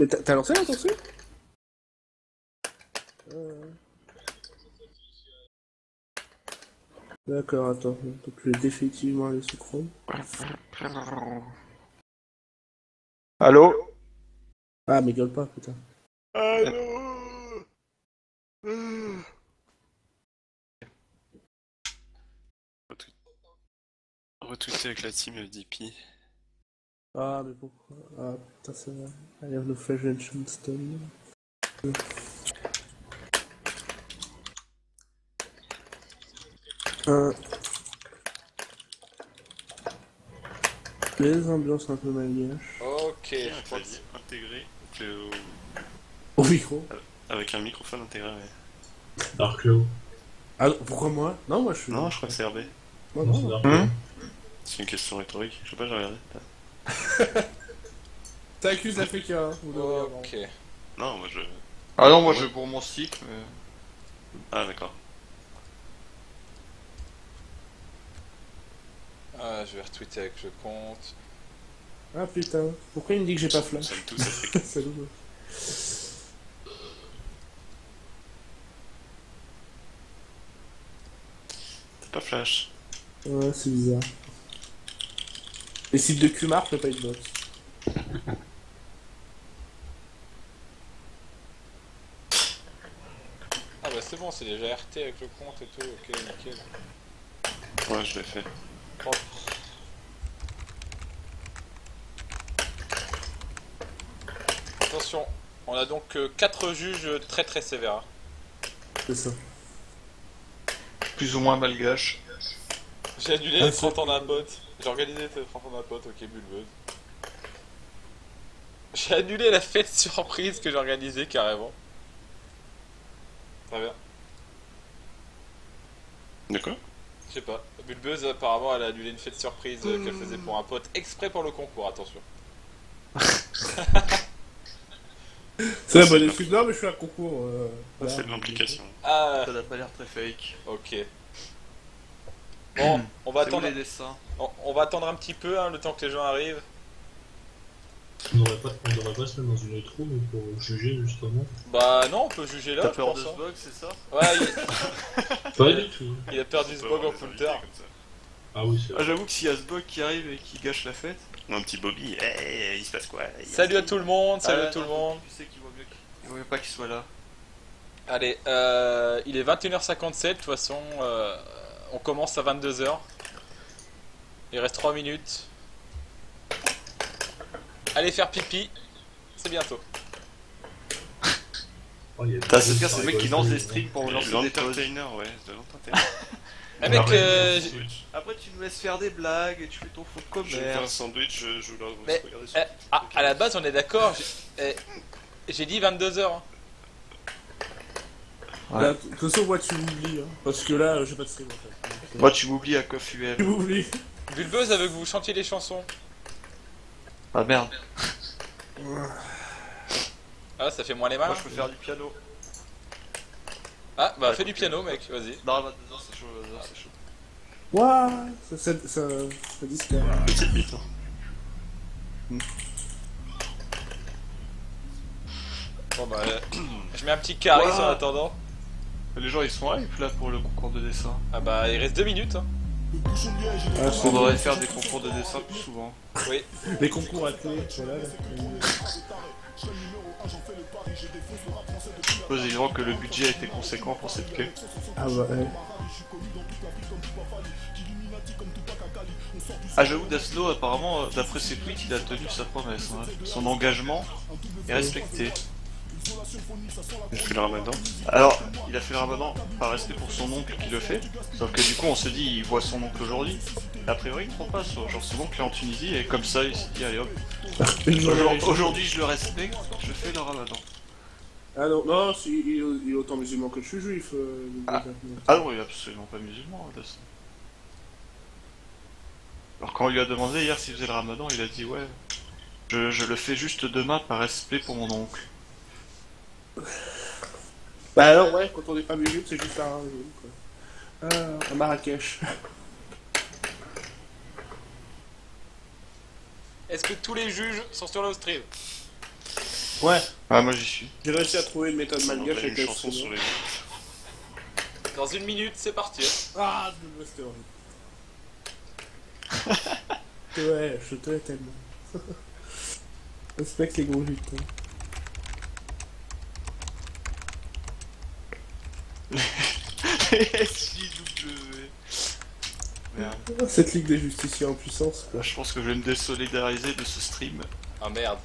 Mais t'as lancé là, attention. D'accord, attends. Donc je vais définitivement aller sous Chrome. Allô? Ah, mais gueule pas, putain. Allô? Retweeter avec la team DP. Ah, mais pourquoi? Ah, putain, c'est vrai. I have no flash ancient stone. Les ambiances un peu malgaches. Ok, Qui a je un crois que clavier intégré Au micro. avec un microphone intégré, ouais. Darklo. Ah, pourquoi moi? Non, moi je suis. Non, je crois que c'est RB. Non, Non, c'est non. Darklo. C'est une question rhétorique. Je sais pas, j'ai regardé. T'accuses l'Africain, hein, vous devriez avoir. Ok. Non, moi je. Ah non, moi je vais pour mon cycle, mais... Ah, d'accord. Ah, je vais retweeter avec le compte. Ah putain, pourquoi il me dit que j'ai pas Nous flash? sommes tous africains. C'est nouveau. T'as pas flash. Ouais, c'est bizarre. Les sites de Qmart, t'as pas une box. Ah bah c'est bon, c'est déjà RT avec le compte et tout, ok, nickel. Ouais, je l'ai fait. Hop. Attention, on a donc 4 juges très très sévères. C'est ça. Plus ou moins malgache. J'ai annulé Ah, les c'est- 30 ans d'un pote. J'ai organisé les 30 ans d'un pote, ok, bulbeuse. J'ai annulé la fête surprise que j'ai organisée carrément. Très bien. De quoi? Je sais pas. Bulbeuse, apparemment, elle a annulé une fête surprise qu'elle faisait pour un pote exprès pour le concours, attention. C'est la bonne excuse. Non, mais je fais un concours. Voilà. C'est de l'implication. Ah, Ça n'a pas l'air très fake. ok. Bon, on va C'est où attendre. les dessins? On va attendre un petit peu, hein, le temps que les gens arrivent. On devrait pas se mettre dans une autre room pour juger justement. Bah non, on peut juger là. T'as je peur pense, de ce hein. bug, c'est ça? Ouais, Pas du tout. il a perdu ce bug en Poulter. Ah oui, c'est Ah, vrai. j'avoue que s'il y a ce bug qui arrive et qui gâche la fête... Un petit Bobby, hey, il se passe quoi? Salut à tout le monde, salut Ah, à tout le non, monde. Tu sais qu'il voit mieux qu'il vaut mieux pas qu'il soit là. Allez, il est 21h57, de toute façon, on commence à 22h. Il reste 3 minutes. Allez faire pipi, c'est bientôt. Oh, il y a Putain, des c'est gens bien, c'est le mec qui lance des streams pour lancer des pauses. L'entertainer, ouais, de l'entertainer. Eh mec, Switch. Après, tu nous laisses faire des blagues et tu fais ton faux Je fais un commerce. sandwich, je leur Mais, regarder sur à la base on est d'accord, j'ai dit 22h. Hein. Ouais. Là, de toute façon, moi, tu m'oublies. Hein, parce que là, j'ai pas de stream en fait. Moi, tu m'oublies à Coff Tu UM. m'oublies. Bulbeuse, avec vous chantiez les chansons. Ah merde. Ah, ça fait moins les mains. Moi, je peux faire du piano. Ah, bah fais du piano mec, vas-y. Non, 22h, c'est chaud, 22h, c'est chaud. Ouah, ça disparaît. petite bite. Bon bah, je mets un petit carré Ouah. en attendant. Les gens, ils sont hype là pour le concours de dessin. Ah bah, il reste 2 minutes. Hein. Ah, On devrait faire des concours de dessin plus souvent. Oui. les concours à clé, voilà. Je suppose évidemment que le budget a été conséquent pour cette queue. Ah bah, ouais. Ah, j'avoue, Daslo, apparemment, d'après ses tweets, il a tenu sa promesse. Hein. Son engagement est respecté. Il fait le ramadan. Alors, il a fait le ramadan par respect pour son oncle qui le fait. Sauf que du coup, on se dit, il voit son oncle aujourd'hui. A priori, il prend pas ça. Genre, son oncle est en Tunisie et comme ça, il s'est dit, allez hop. Aujourd'hui, je le respecte, je fais le ramadan. Ah non, non, il est autant musulman que je suis juif. Ah non, il est absolument pas musulman, Daslo. Alors, quand on lui a demandé hier s'il faisait le ramadan, il a dit, ouais, je le fais juste demain par respect pour mon oncle. Bah alors, ouais, quand on est pas musulman, c'est juste un quoi. À Marrakech. Est-ce que tous les juges sont sur le stream? Ouais, Ah, moi j'y suis. j'ai réussi à trouver une méthode Ça malgache m'appelle avec une la chanson sur les Dans 1 minute, c'est parti. Ah, c'était horrible. Ouais, je te hais tellement. Respecte les gros luttes. SJW. Merde. Cette ligue des justiciers en puissance, quoi. Je pense que je vais me désolidariser de ce stream. Ah merde.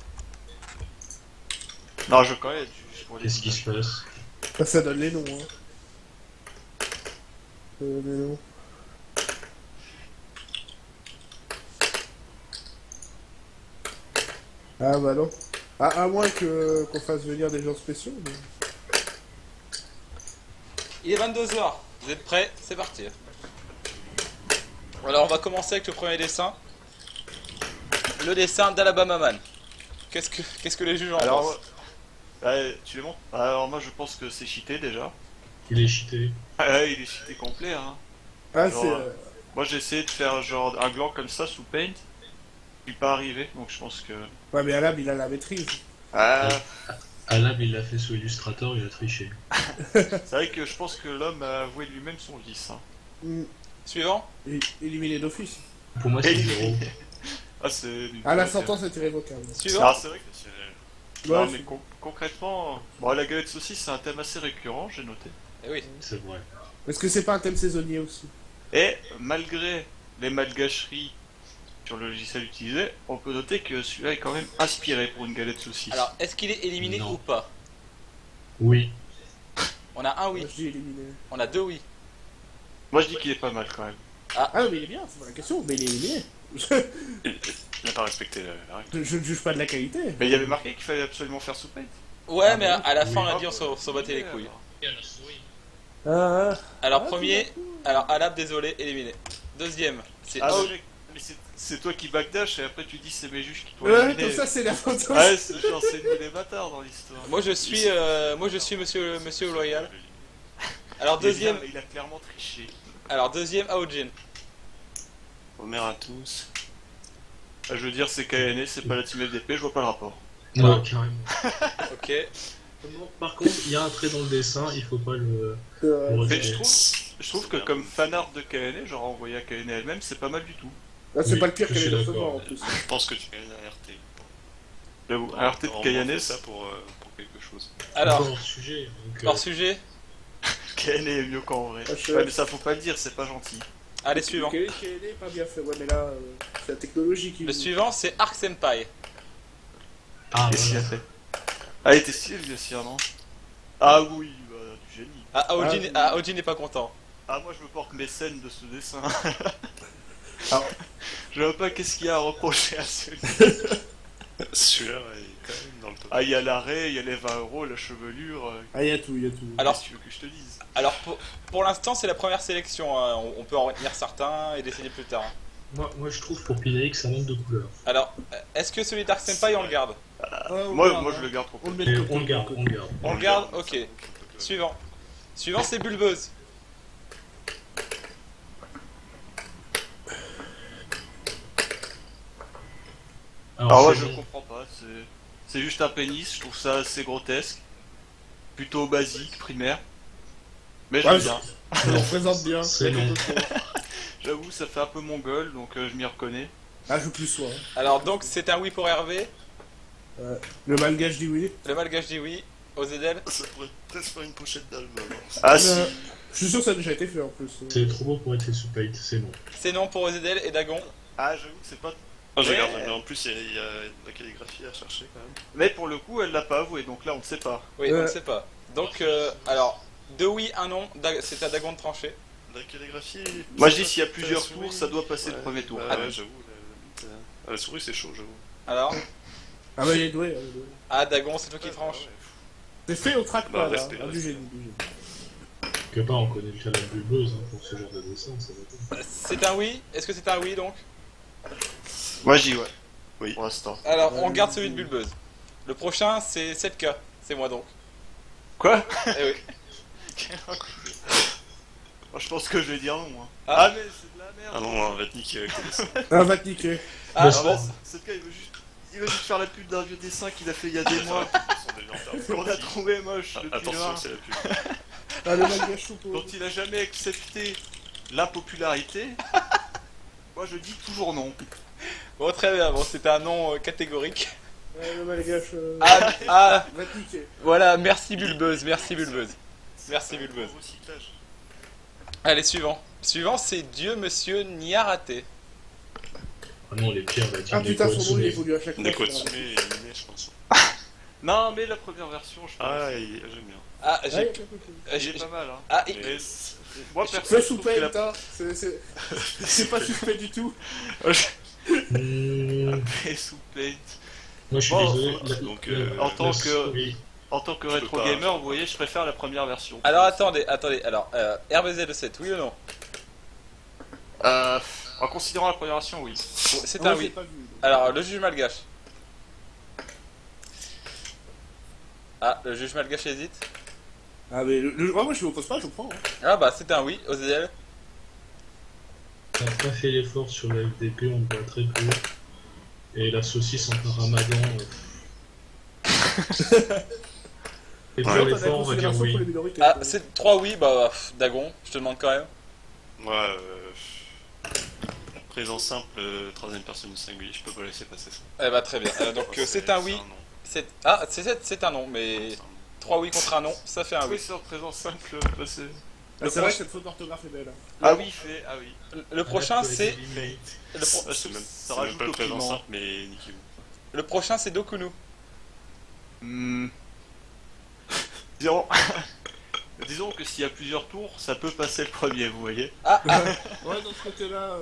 Non, je connais. Juste pour les Qu'est-ce qui se passe? Ah, ça donne les noms, hein. Ça donne les noms. Ah bah non. Ah, à moins qu'on fasse venir des gens spéciaux. Mais... Il est 22h. Vous êtes prêts? C'est parti. Alors on va commencer avec le premier dessin. Le dessin d'Alabama Man. Qu'est-ce que les juges en pensent? Tu les montres? Alors moi je pense que c'est cheaté déjà. Il est cheaté. Il est cheaté complet hein. Ah, Genre, c'est... Moi j'ai essayé de faire genre un gland comme ça sous Paint. Il n'est pas arrivé donc je pense que... Ouais, mais Alab, il a la maîtrise. Ah, Alab, il l'a fait sous Illustrator, il a triché. c'est vrai que je pense que l'homme a avoué lui-même son vice. Hein. Mm. Suivant. Éliminé d'office. Pour moi, c'est 0. Ah c'est... Ah, la sentence est irrévocable. Suivant. Ah c'est vrai que... Ouais, Non mais concrètement... Bon la galette saucisse c'est un thème assez récurrent j'ai noté. Eh oui. C'est vrai. Est-ce que c'est pas un thème saisonnier aussi? Et malgré les malgâcheries sur le logiciel utilisé, on peut noter que celui-là est quand même inspiré pour une galette saucisse. Alors, est-ce qu'il est éliminé Non. ou pas? Oui. On a un oui. Moi, je dis éliminé. On a deux oui. Moi je dis qu'il est pas mal quand même. Ah non, mais il est bien, c'est pas la question, mais il est éliminé. Il n'a pas respecté la règle. Je ne juge pas de la qualité. Mais il y avait marqué qu'il fallait absolument faire sous Paint. Ouais, Ah, mais bah à la fin, oui. on a dit on s'en battait les couilles. Ah, Alors, ah, premier. Alors, Alab, désolé, éliminé. Deuxième, c'est Ah Ao- mais c'est toi qui backdash et après tu dis c'est mes juges qui t'ont ouais, éliminé. comme ça, c'est la photo. Ouais, c'est genre c'est nous les bâtards dans l'histoire. Moi, je suis monsieur loyal. Alors, deuxième. Il a clairement triché. Alors, deuxième, Aojin. Omer à tous. Ah, je veux dire c'est KNE, c'est pas la team FDP, je vois pas le rapport. Ouais, carrément. Ok. Par contre, il y a un trait dans le dessin, il faut pas le Euh, le Mais rejeter. je trouve que comme fanart de KNE, genre envoyé à KNE elle-même, c'est pas mal du tout. ah, c'est Oui, pas le pire je qu'elle suis ait de d'accord. recevoir en plus. Je pense que tu gagnes un RT. J'avoue, un RT de On KNE, fait ça pour quelque chose. Alors, Encore hors sujet. Donc, hors sujet. KNE est mieux qu'en vrai. Ah, je- Ouais mais ça faut pas le dire, c'est pas gentil. Allez, suivant. Quel est pas bien fait, ouais, mais là, c'est la technologie qui. Le suivant, c'est Arc Senpai. Ah, Qu'est-ce qu'il a voilà. fait? Ah il était stylé le Yassir, non? Ah oui, bah, du génie. Ah, Aojin n'est pas content. Ah moi je me porte mécène de ce dessin. Ah. Je vois pas qu'est-ce qu'il y a à reprocher à celui-là. Celui-là est quand même dans le top. Ah il y a l'arrêt, il y a les 20 euros, la chevelure. Ah, il y a tout, il y a tout. Alors- Qu'est-ce que tu veux que je te dise? Alors, pour l'instant, c'est la première sélection. Hein. On peut en retenir certains et décider plus tard. Moi, je trouve pour Pinaï que ça manque de couleur. Alors, est-ce que celui d'Arc Senpai, on le garde? Ah, on Moi, garde, moi hein. je le garde trop. On le met Mais de côté. on le garde, on le garde. On le garde. Ok. Suivant. Suivant, c'est Bulbeuse. Alors moi c'est je bon. comprends pas, c'est juste un pénis, je trouve ça assez grotesque. Plutôt basique, primaire. Mais j'aime Ouais, bien. Ça le représente bien. C'est Il y a long. quelque chose. J'avoue, ça fait un peu mongol, donc je m'y reconnais. Ah, je plus sois. Alors, donc, c'est un oui pour Hervé. Le malgache dit oui. Le malgache dit oui. Ozedel. Ça pourrait peut-être faire une pochette d'album. Ah si, Je suis sûr que ça a déjà été fait en plus. C'est trop beau pour être fait sous paint, c'est non. C'est non pour Ozedel et Dagon. ah j'avoue que c'est pas... Ah, je Mais- regarde, mais en plus il y a la calligraphie à chercher quand même. Mais pour le coup, elle l'a pas avoué, donc là on ne sait pas. Oui, on Ouais. ne sait pas. Donc, alors, deux oui, un non. C'est à Dagon de trancher. La calligraphie. Moi, je ça dis, s'il y a passe plusieurs la souris. tours, ça doit passer le premier tour. Bah, Ah, ouais, j'avoue. La souris c'est chaud, j'avoue. Alors, Ah, bah, il est doué. ah, Dagon, c'est toi qui tranche. Ouais, C'est fait au trackpad, Bah, respect, hein. Ah, du respect. génie, du génie. Quelque part, on connaît le talent de Bulbeuse hein, pour ce genre de dessin, ça va pas. C'est un oui. Est-ce que c'est un oui donc? Moi, j'y ouais. Oui. Pour l'instant. Alors, on garde celui de Bulbeuse. Le prochain, c'est 7K. C'est moi donc. Quoi? Eh oui. Moi, je pense que je vais dire non. Hein. Ah. Ah, mais c'est de la merde. Ah non, on va te niquer avec tes dessins. Ah, va te niquer. Ah, Bah, bon. Cette cas, il veut juste Imagine faire la pub d'un vieux dessin qu'il a fait il y a des mois, qu'on a trouvé moche depuis Attention, là, c'est la pub. Ah, le malgache choupeau. dont il a jamais accepté l'impopularité. Moi je dis toujours non. Bon, très bien, bon, c'était un nom catégorique. Ouais, le malgache. Ah, Va te niquer. voilà, merci Bulbeuse, merci Bulbeuse. Merci Bulbeuse. Recyclage. Allez, suivant. Suivant, c'est Dieu Monsieur Niaraté. Ah non, les pires, bah, Ah des putain, son nom Kotsune. il évolue à chaque fois. Nekotsume est éliminé, je pense. Non mais la première version je pense. Ah, j'aime bien. Ah, Ah, j'ai... il y a quelques trucs. Il j'ai- est pas mal hein. Ah, Mais Moi perso Fais je sous trouve que la... peine, hein. C'est pas suspect du tout. Et sous Paint. Moi, je suis Bon, désolé. donc, en tant que- Oui. En tant que Je peux rétro pas. gamer, vous voyez, je préfère la première version. Alors attendez, alors RBZ7, oui ou non? En considérant la première version, oui. C'est Moi, un j'ai oui. pas vu. Alors le juge malgache. Ah, le juge malgache hésite. Ah, mais moi je m'oppose pas, je prends. Hein. Ah bah c'est un oui, OZL. On n'a pas fait l'effort sur la FDP, on le voit très peu. Et la saucisse en ramadan. Et pour Ouais, l'effort, on va dire oui. Ah, c'est 3 oui, bah Dagon, je te demande quand même. Moi, présent simple, troisième personne du singulier, je peux pas laisser passer ça. Eh bah très bien. Donc c'est un oui. non. C'est un non, mais 3 oui contre un non, ça fait un Oui, oui. c'est en présent simple. Bah, c'est... Ah, c'est vrai que cette faute d'orthographe est belle. Hein. Ah oui, fait. Ah oui. Le prochain c'est... Ah, C'est ça même, ça c'est même rajoute pas le au présent piment. simple, mais niquez-vous. Le prochain c'est Dokunu. Disons... Disons que s'il y a plusieurs tours, ça peut passer le premier, vous voyez. Ouais, dans ce côté-là.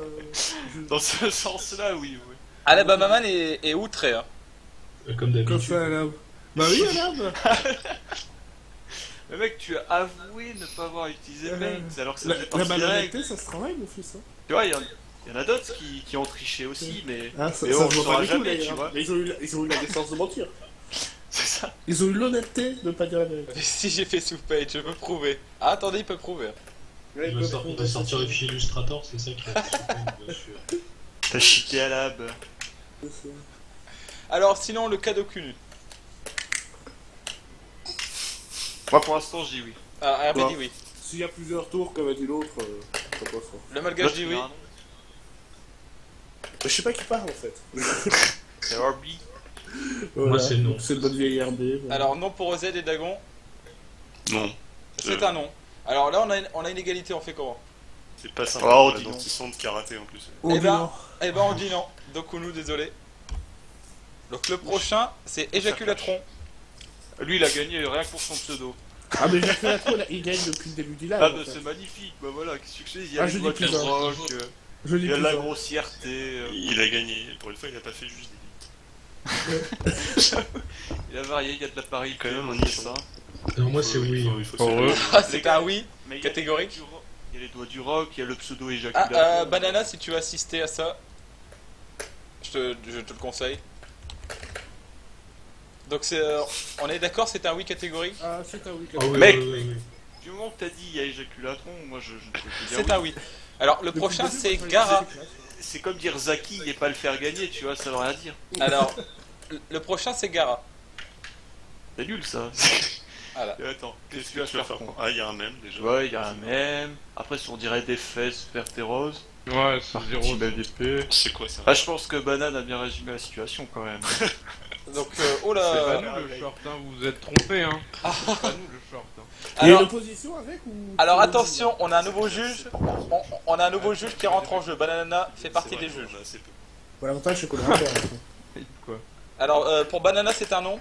Dans ce sens-là, oui. oui. Alabama Man est outré. Hein. Comme Comme d'habitude. ça, là. Bah oui, Alain. Mais mec, tu as avoué ne pas avoir utilisé Paint, alors que ça faisait La partie des règles. malhonnêteté, ça se travaille, mon fils. Hein. Tu vois, il y en a d'autres qui ont triché aussi, mais... Ah, ça, mais ça on se le voit saura pas du tout, jamais, les tu gars. vois. Mais ils ont eu la décence de mentir. C'est ça. Ils ont eu l'honnêteté de pas dire la vérité. Mais si j'ai fait sous page, je peux prouver. Ah attendez, il peut prouver. Ouais, Il va sortir le fichier Illustrator, c'est ça qui va bien sûr. T'as chiqué à l'ab. Alors sinon le cas Dokunu. Moi, pour l'instant, je dis oui. Ah, RB Bon. dit oui. S'il y a plusieurs tours, comme a dit l'autre, ça passe. Hein. Le malgache dit oui. Je sais pas qui parle en fait. C'est RB. Voilà. Moi, c'est non. Donc, c'est le bonne vieille RB. Voilà. Alors non pour OZ et Dagon, Non, c'est un non. Alors là on a une égalité, on fait comment? c'est pas simple. Oh, la dis donc. dentition de karaté en plus. Oh, eh dis ben- donc. Eh ben on dit non. Dokunu, désolé. Donc le prochain c'est Éjaculatron. Lui, il a gagné rien que pour son pseudo. Ah, mais Jacques Latro, il gagne depuis le début du live. Ah, en bah fait. c'est magnifique. Bah voilà, qu'est-ce que je dis? Il y a Ah, les je doigts dis de plus un. rock, Je il dis y a de la plus, hein. grossièreté. Il a gagné. Pour une fois, il a pas fait juste des Il a varié, il y a de la Paris Quand même, on y dit est ça. Non, moi c'est oui. Il faut Pour eux. Ah c'est un oui. Mais il y a Catégorique. les doigts du rock, il y a les doigts du rock, il y a le pseudo Ah éjaculateur. Banana, si tu veux assister à ça, je te le conseille. Donc c'est, on est d'accord, c'est un oui catégorique. Ah, c'est un week-end. Ah oui, Mec. oui, oui, oui. Du moment que t'as dit il y a éjaculatron, moi je peux te dire C'est oui. un oui. Alors le Depuis prochain le début, c'est quand il Gara. disait C'est comme dire Zaki et pas le faire gagner, tu vois, ça veut rien dire. Alors le prochain c'est Gara. C'est nul ça. Voilà. Et attends, qu'est-ce que tu Tu vas faire faire con? Ah, il y a un même déjà. Ouais, il y a un même. Après, si on dirait des fesses vertes et roses. Ouais, c'est Parti zéro. belle d'épée. C'est quoi ça? Ah, je pense que Banane a bien résumé la situation quand même. Donc oh C'est pas là. nous le short, hein, vous vous êtes trompés, hein. C'est pas nous le short, hein. Il y a une Alors, opposition avec ou... alors attention, on a un nouveau juge. On a un nouveau juge qui rentre en jeu. Banana fait partie C'est vrai des qu'on juges. a assez peu. Bon, l'avantage, c'est qu'on a un père. Quoi? Alors pour Banana c'est un non.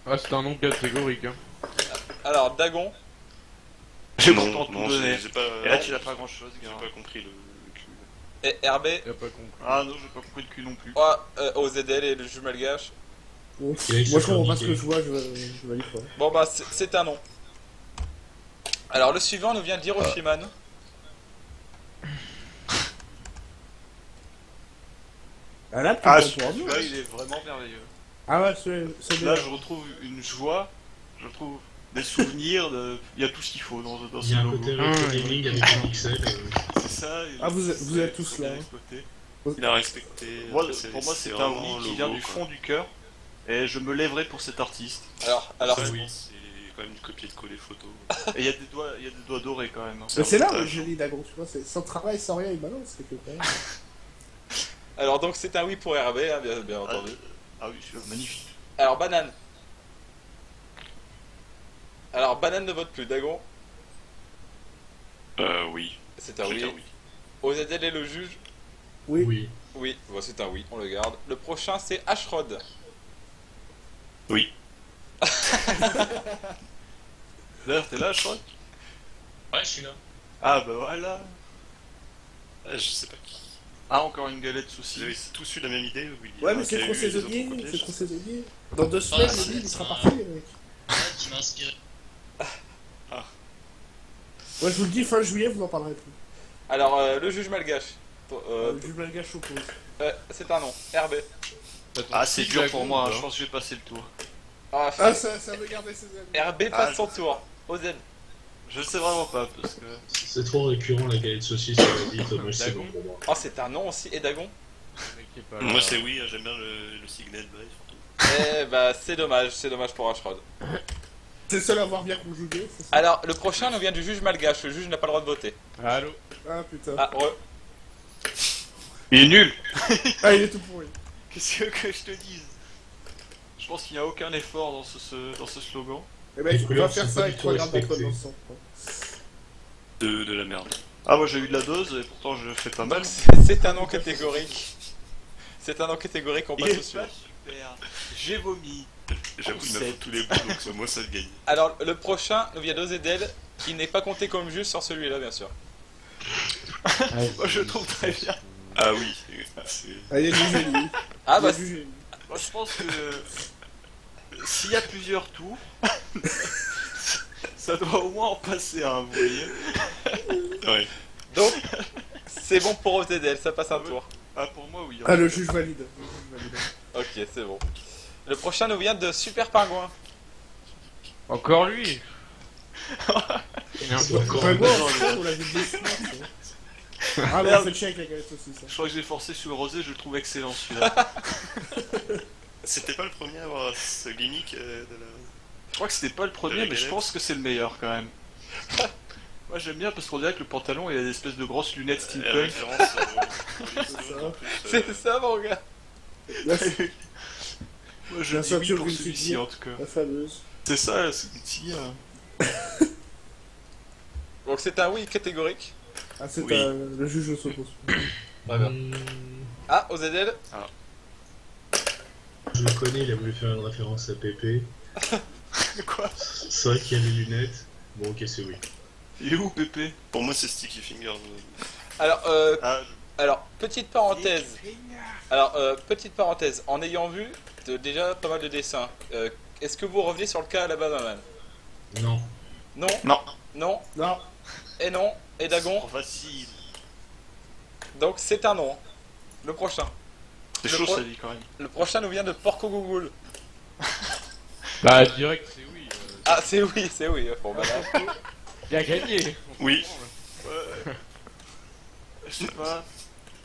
Ah, c'est un nom catégorique, hein. Alors Dagon. J'ai Non, pourtant tout non, donné. j'ai pas. Et là, tu n'as pas grand chose, J'ai gars. pas compris le cul. Et RB. Y'a pas compris. Ah non, j'ai pas compris le cul non plus. OZL et le juge malgache. Moi, Il je a comprends pas ce indiqué. que je vois, je valide pas. Bon bah c'est un non. Alors le suivant nous vient d'Hiroshima. Ah là, Ah, tu comprends celui-là, il est vraiment merveilleux. Ah ouais, c'est bien. Là, je retrouve une joie, je retrouve des souvenirs, il y a tout ce qu'il faut dans Il y a ce un logo. côté rétro gaming avec un pixel. C'est ça. Ah, vous êtes tous là, hein. Côté. Il a respecté. Moi, Après, pour moi, c'est un vraiment oui qui logo, vient du quoi. fond du cœur. Et je me lèverai pour cet artiste. Alors, Après, oui. c'est quand même du copier-de-coller photo. Et il y a des doigts dorés quand même. Hein. Mais c'est là où avantage. je lis Dagon, tu vois, c'est sans travail, sans rien, il balance quelque part. alors donc c'est un oui pour RB, hein, bien entendu. Ah oui, celui-là, magnifique. Alors banane. Alors banane ne vote plus, Dagon. Oui. C'est un Je vais oui. dire oui. OZL est le juge. Oui. Oui. Oui, bon, c'est un oui, on le garde. Le prochain c'est Ashrod. Oui. D'ailleurs, t'es là, je crois. Ouais, je suis là. Ah bah voilà. Je sais pas qui. Ah, encore une galette Vous saucisse. avez tous eu la même idée ou il y Ouais, a mais un c'est qui a trop eu les autres saisonnier, copiés, c'est je trop sais saisonnier. Dans 2 semaines, c'est- le livre, il sera c'est parti, les mecs. Ouais, tu m'as inspiré. Moi, je vous le dis, fin juillet, vous n'en parlerez plus. Alors le juge malgache. Du malgache oppose. C'est un non. RB. Ah, c'est dur pour moi, hein, hein. je pense que je vais passer le tour. Ah, Ah, ça veut garder ses amis. RB passe son tour. OZ. Je sais vraiment pas, parce que. C'est trop récurrent la galette saucisse, ça va vite, moi c'est bon Dagon. pour moi. Oh, c'est un non aussi. Et Dagon. Le mec qui est pas là. Moi c'est oui, j'aime bien le signet bref surtout. Eh bah c'est dommage pour Ashrod. C'est le seul à avoir bien conjugué, c'est ça. Alors le prochain nous vient du juge malgache. Le juge n'a pas le droit de voter. Allô. Ah, putain. Ah, Il est nul. Ah, il est tout pourri. Qu'est-ce que je te dise? Je pense qu'il n'y a aucun effort dans ce slogan. Eh ben, Les il va couleurs faire sont ça pas avec du 3 tout grammes d'alcool dans respectées. le sang. De la merde. Ah, moi j'ai eu de la dose et pourtant je fais pas mal. donc c'est un non catégorique. C'est un non catégorique, on Il passe est au suivant. pas super. J'ai vomi. J'avoue il m'a c'est- fait tous les bouts donc moi ça le gagne. Alors le prochain nous vient d'OZL qui n'est pas compté comme juge sur celui-là bien sûr. Moi je le trouve très bien. Ah oui, c'est. Ah, il y a du génie. Ah Il y a bah du génie. Moi je pense que s'il y a plusieurs tours, ça doit au moins en passer un, vous voyez. Ouais. donc c'est bon pour OZL, ça passe un tour. Ah, pour moi, oui. Ah, le juge valide. Le juge valide. Ok, c'est bon. Le prochain nous vient de Super Pingouin. Encore lui. C'est encore Enfin, un moi, non, en fait, on l'avait dit. Ah, mais Merde. on fait chier avec la galette aussi, ça. Je crois que j'ai forcé sur le rosé, je le trouve excellent celui-là. C'était pas le premier à avoir ce gimmick de la. Je crois que c'était pas le premier, mais je pense que c'est le meilleur quand même. Moi j'aime bien parce qu'on dirait que le pantalon il a des espèces de grosses lunettes steampunk. Référence C'est ça mon gars. La, Moi je La dis oui ceinture pour d'une celui-ci figure. en tout cas. la fameuse. C'est ça, celui-ci. Donc c'est un oui catégorique. Ah, c'est Oui. le juge ne s'oppose pas. Très bien. Ah, OZL. Je le connais, il a voulu faire une référence à Pépé. Quoi? C'est vrai qu'il y a les lunettes. Bon, ok, c'est oui. Il est où Pépé? Pour moi c'est Sticky Finger. Alors, Ah, petite parenthèse. Alors, petite parenthèse. En ayant vu déjà pas mal de dessins, est-ce que vous revenez sur le cas à la Banane? Non. Non. Non. Non. Non. Et non. Et Dagon. Trop facile. Donc c'est un non. Le prochain. C'est Le chaud pro- ça dit quand même. Le prochain nous vient de Porco Google. Bah direct c'est oui. Ah, c'est oui. Bon, bah là. Il a gagné. oui. Ouais. Je sais pas.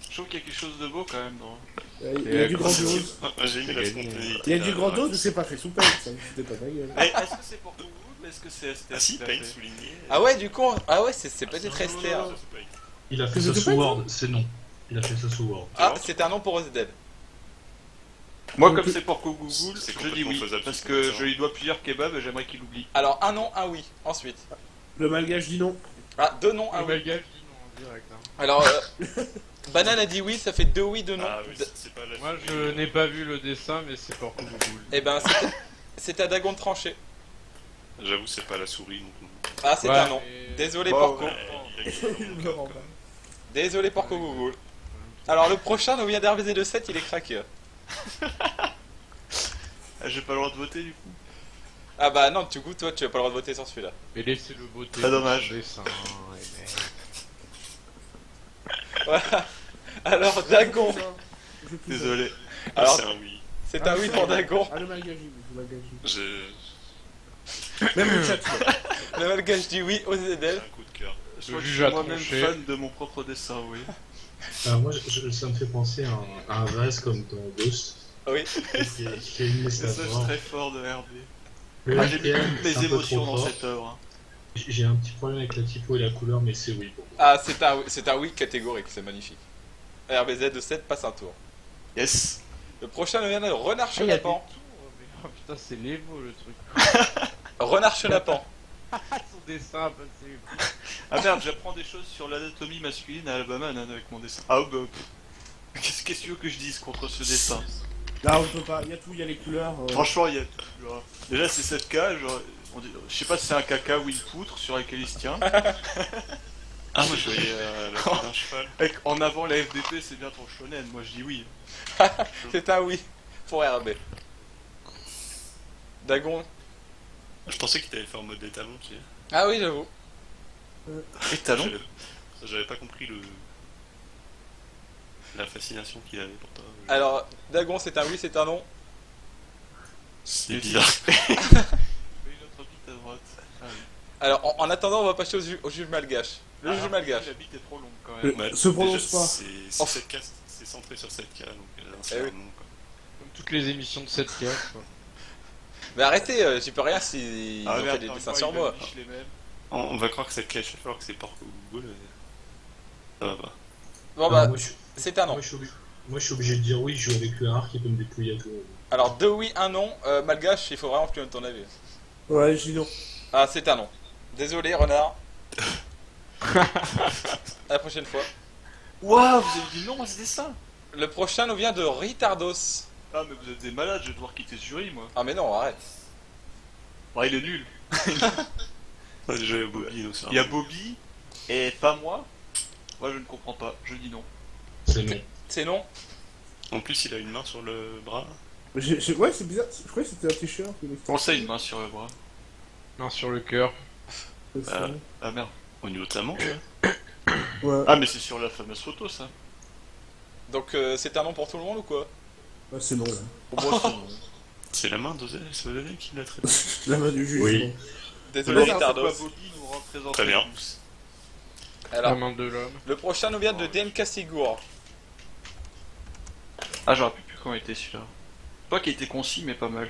Je trouve qu'il y a quelque chose de beau quand même dans. Il y a du grandiose. J'ai mis la gagné. spontanéité. Il y a du grandiose, mais c'est pas fait sous peine, ça. C'était pas ma gueule. Eh, est-ce que c'est pour tout le monde ou est-ce que c'est STF Ah si, qui l'a Paint fait souligné. Ah ouais, du coup, c'est peut-être Non, non, Esther. non, c'est Paint. Il a fait C'est ça de sous fait, Word, c'est non. Il a fait ça sous Word. Ah, c'est un non pour OZL. Moi, Donc, comme c'est pour Google, c'est je dis complètement oui. faisable, Parce c'est que comme ça. je lui dois plusieurs kebabs et j'aimerais qu'il oublie. Alors, un non, un oui. Ensuite. Le malgache dit non. Ah, deux non, un Le oui. malgache dit non en direct. Hein. Alors, Banane a dit oui, ça fait deux oui, deux non. Ah oui, c'est pas la. Moi je n'ai pas vu le dessin mais c'est pour Google. Eh ben, c'est à Dagon de trancher. J'avoue, c'est pas la souris non plus. Ah, c'est un non. mais- Désolé, Bon, Porco. ouais. Il a Il me rend pas. Désolé, Porco Google. Alors, le prochain nous vient d'RVZ de 7, il est craqué. Ah, j'ai pas le droit de voter du coup. Ah bah non, du coup, toi, tu as pas le droit de voter sur celui-là. Mais laissez le beauté. Très dommage. du dessin, les mecs. Voilà. Alors, Dagon. Je vais plus Désolé. Alors, c'est un oui. c'est un oui pour Dagon. Ah, le malgache dit oui. Le malgache dit Je. oui. Même le chat. Le malgache dit oui, J'ai OZL. un coup de cœur. Je crois que je juge suis a moi-même tranché. fan de mon propre dessin, oui. Alors moi, ça me fait penser à un vase comme dans Ghost, Oui. qui a une Message métaphore. très fort de RB. Le Ah, j'ai mis RPM, toutes mes c'est un peu émotions trop dans fort. cette œuvre. J'ai un petit problème avec la typo et la couleur, mais c'est oui. Bon. Ah, c'est un oui catégorique, c'est magnifique. RBZ de 7 passe un tour. Yes. Le prochain nous vient de Renard Ah, il y a des Chenapan. tours, mais oh, putain, c'est l'Evo le truc. Renard Chenapan. Son dessin, bah, c'est. Ah merde, j'apprends des choses sur l'anatomie masculine à Alabama avec mon dessin. Ah bah. Qu'est-ce que tu veux que je dise contre ce dessin? Là, on peut pas. Il y a tout, il y a les couleurs. Franchement, il y a tout. Genre. Déjà, c'est cette cage. Je sais pas si c'est un caca ou une poutre sur laquelle il se tient. Ah, moi je voyais la queue d'un cheval. Mec, en avant la FDP, c'est bien ton shonen. Moi, je dis oui. C'est un oui pour RB. Dagon. Je pensais qu'il t'avait fait en mode des talons, tu sais. Ah oui, j'avoue. Et talons. J'avais pas compris la fascination qu'il avait pour toi. Alors, Dagon, c'est un oui, c'est un non. C'est bizarre. Et une autre bite à droite. Ah oui. Alors, en attendant, on va passer au juge malgache. Le juge malgache. La bite est trop longue quand même. Bah, Se prononce déjà, pas. C'est 7K, c'est centré sur 7K, donc c'est Eh un oui. nom, quoi. Comme toutes les émissions de cette case, quoi. Mais arrêtez, j'y peux rien si ils ont fait merde, des attends, dessins il sur moi. affiche les mêmes. On va croire que c'est Clash alors que c'est Porco Google. Ça va pas. Bon Alors, bah, moi, c'est un non. moi, je suis obligé de dire oui, je joue avec le rare qui peut me dépouiller à tout. Alors, deux oui, un non. Malgache, il faut vraiment que tu donnes ton avis. Ouais, je dis non. Ah, c'est un non. Désolé, renard. À la prochaine fois. Waouh, vous avez dit non à ce dessin. Le prochain nous vient de Ritardos. Ah, mais vous êtes des malades, je vais devoir quitter ce jury, moi. Ah, mais non, arrête. Bon, il est nul. Ouais, déjà, il y a Bobby, donc c'est Il y a Bobby, et pas moi. Moi, je ne comprends pas, je dis non. C'est non. C'est non. En plus, il a une main sur le bras. Ouais, c'est bizarre. Je croyais que c'était un t-shirt. Comment ça, une main sur le bras? Non, sur le cœur. Ah merde. Au niveau de sa manche. Ouais. Ah, mais c'est sur la fameuse photo, ça. Donc, c'est un non pour tout le monde ou quoi? Ouais, c'est non. Là. Pour moi, c'est non. C'est la main d'Ozé qui l'a traité. La main du juge. Oui. bon. Désolé, C'est Ritardos. quoi Bobby nous représente Très bien. tous. La Alors, main de l'homme. le prochain nous vient de DMK Sigour. Ah, j'aurais plus comment était celui-là. Pas qui était concis, mais pas mal.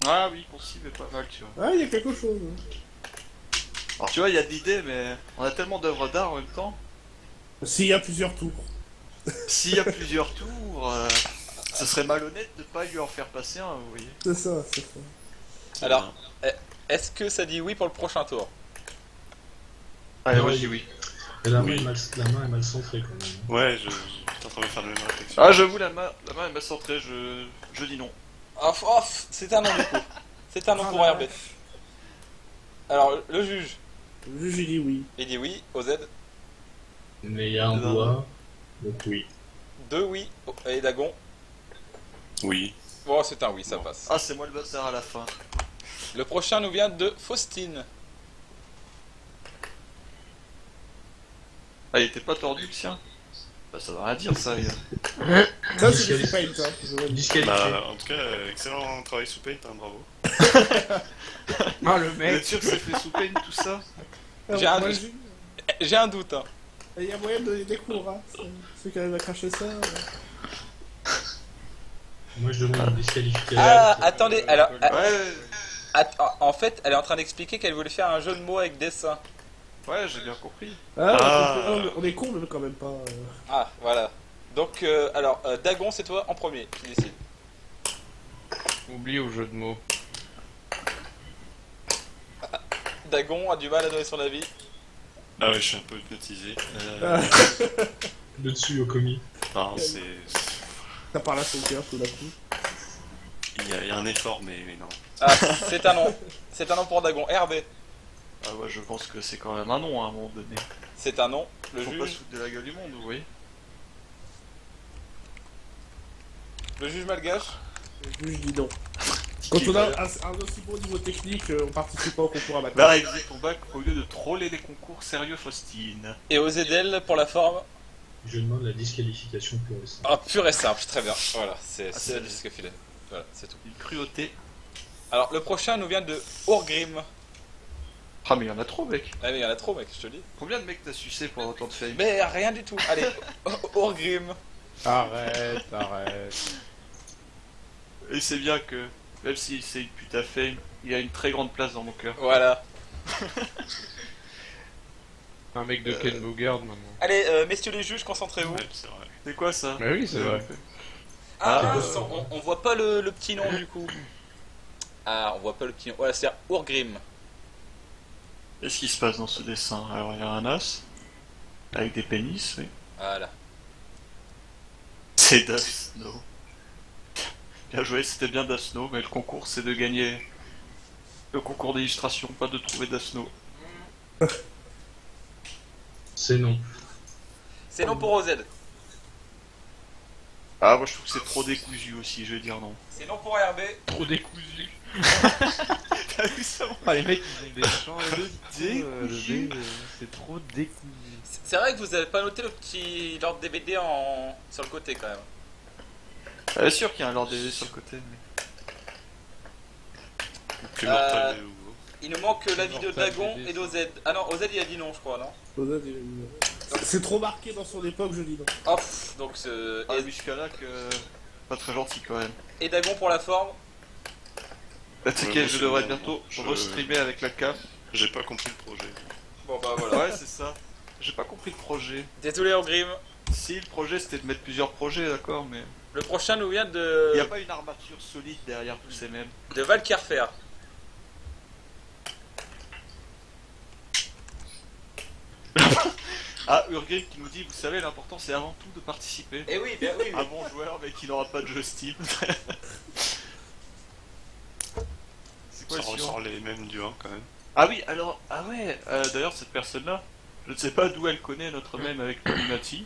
Ah oui, concis, mais pas mal, tu vois. Ah, il y a quelque chose. hein. Alors, tu vois, il y a de l'idée, mais on a tellement d'œuvres d'art en même temps. S'il y a plusieurs tours. S'il y a plusieurs tours, ce serait malhonnête de pas lui en faire passer un, vous voyez. C'est ça, c'est ça. Alors, est-ce que ça dit oui pour le prochain tour? Allez, Ouais, moi je dis oui. Et la Oui. main est mal centrée quand même. Ouais, j'étais en train de faire la même réflexion. Ah, j'avoue, la main est mal centrée, je dis non. C'est un non du coup. C'est un non pour RB. Alors, le juge, Le juge, il dit oui. il dit oui, OZ. Mais il y a un Non. doigt, donc oui. Deux oui, et Dagon. Oui. Bon, c'est un oui, ça passe. Ah, c'est moi le bâtard à la fin. Le prochain nous vient de Faustine. Ah, il était pas tordu le sien? Bah, ça va rien dire ça, les gars. Ça, c'est du paint, hein. je veux dire. Disqualifié. Bah, en tout cas, excellent travail sous paint, hein, bravo. Ah, le Vous mec. êtes sûr que c'est fait sous peine tout ça? J'ai un- Moi, J'ai un doute, hein. il y a moyen de donner des cours, hein. Ceux qui arrivent à cracher ça. Moi, je demande une disqualification. Ah, attendez, alors, Ouais, en fait, elle est en train d'expliquer qu'elle voulait faire un jeu de mots avec dessin. ouais, j'ai bien compris. On est con, mais quand même pas. Ah, voilà. Donc, alors, Dagon, c'est toi en premier qui décide. Oublie au jeu de mots. Dagon a du mal à donner son avis. Ah ouais, je suis un peu hypnotisé. Le dessus au commis. Non, Ça parle à son cœur tout d'un coup. il y a un effort, mais non. Ah, c'est un non. C'est un non pour Dagon. RB, Ah ouais, je pense que c'est quand même un nom à un moment donné. c'est un non. Le Faut pas se juge, foutre de la gueule du monde, vous voyez. le juge malgache. Le juge dit non. Quand on a un aussi bon niveau technique, on participe pas au concours à Va matin. réviser ton bac au lieu de troller les concours sérieux, Faustine. Et OZL pour la forme. Je demande la disqualification pour ça. Ah, pur et simple, très bien. Voilà, c'est Ah, c'est c'est- le disque filet. Voilà, c'est tout. Une cruauté. Alors, le prochain nous vient de Orgrim. Ah, mais il y en a trop, mec. Ah mais il y en a trop mec, je te dis. Combien de mecs t'as sucé pour autant de fame? Mais rien du tout. Allez, Orgrim. Arrête. Et c'est bien que, même si c'est une putain fame, il a une très grande place dans mon cœur. Voilà. Un mec de Ken Bogard maintenant. Allez, messieurs les juges, concentrez-vous. Ouais, c'est vrai. C'est quoi ça? Bah oui, c'est vrai. Ah, mince, on voit pas le petit nom du coup. Ah, on voit pas le petit nom. Voilà, c'est Orgrim. Qu'est-ce qui se passe dans ce dessin? Alors, il y a un as, avec des pénis, oui. Voilà. C'est Dasno. Bien joué, c'était bien Dasno, mais le concours c'est de gagner le concours d'illustration, pas de trouver Dasno. C'est non. C'est non pour OZ. Ah, moi je trouve que c'est trop décousu aussi, je vais dire non. C'est non pour RB. Trop décousu. T'as vu ça? Ah, les mecs, ils ont des chants. décousu. C'est trop décousu. C'est vrai que vous avez pas noté le petit Lord DVD sur le côté quand même. Bien sûr qu'il y a un Lord DD sur le côté, mais... Plus Euh, mortel et Hugo. Il nous manque l'avis de Mortal Dagon DD, et d'OZ. Ah non, OZ il a dit non, je crois, non? C'est trop marqué dans son époque, je dis non. Oh, donc Ah, jusqu'à que... Pas très gentil quand même. et Dagon pour la forme. Bah, tu sais Ouais, que moi, je c'est devrais bon. bientôt Je- restreamer avec la CAF. J'ai pas compris le projet. Bon bah voilà. Ouais, c'est ça. J'ai pas compris le projet. Désolé Orgrim. Si, le projet c'était de mettre plusieurs projets, d'accord, mais... Le prochain nous vient Il y a de pas une armature solide derrière tous ces mêmes. Valkerfer. Ah, Urgrim qui nous dit, vous savez, l'important c'est avant tout de participer. Eh oui, bien oui. Un bon joueur, mais qui n'aura pas de jeu Steam. C'est quoi Ça le suivant? ressort les mêmes du 1 quand même. Ah oui, alors, ah ouais, d'ailleurs cette personne-là, je ne sais pas d'où elle connaît notre même avec Illuminati.